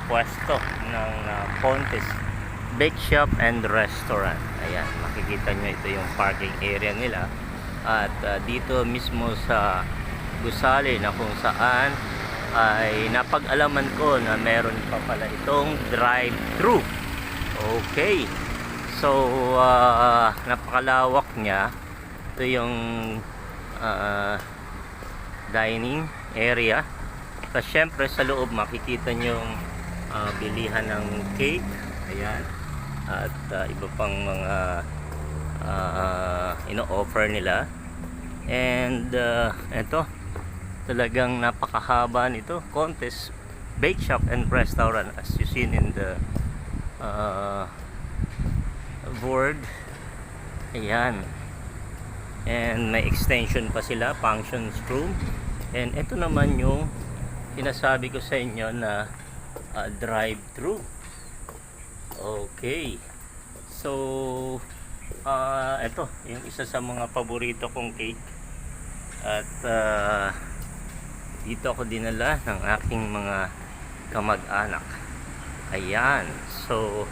pwesto ng Pontes Bake Shop and Restaurant. Ayan, makikita nyo ito yung parking area nila. At dito mismo sa gusali na kung saan ay napag-alaman ko na meron pa pala itong drive-thru. Okay, so napakalawak niya. Ito yung dining area. Tapos syempre sa loob makikita nyo yung bilihan ng cake. Ayan. At iba pang mga ino-offer nila. And eto, talagang napakahaba nito. Pontes Bake Shop and Restaurant, as you seen in the board. Ayan. And may extension pa sila, functions room. And ito naman yung sinasabi ko sa inyo na drive-thru. Okay. So ito yung isa sa mga paborito kong cake. At dito ako dinala ng aking mga kamag-anak. Ayan. So